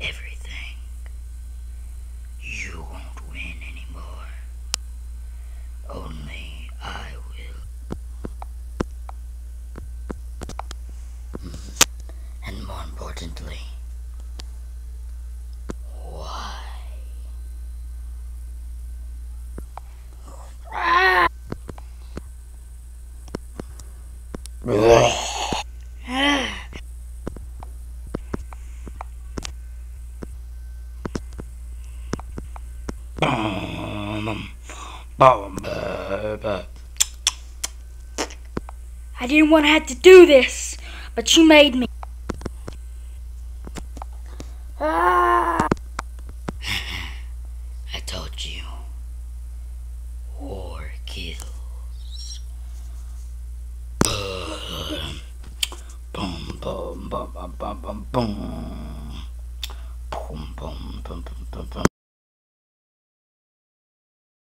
everything. You won't win anymore. Only I will. And more importantly, why? I didn't want to have to do this, but you made me. I told you. War kills. Boom, boom, boom, boom, boom, boom. Boom, boom, boom, boom.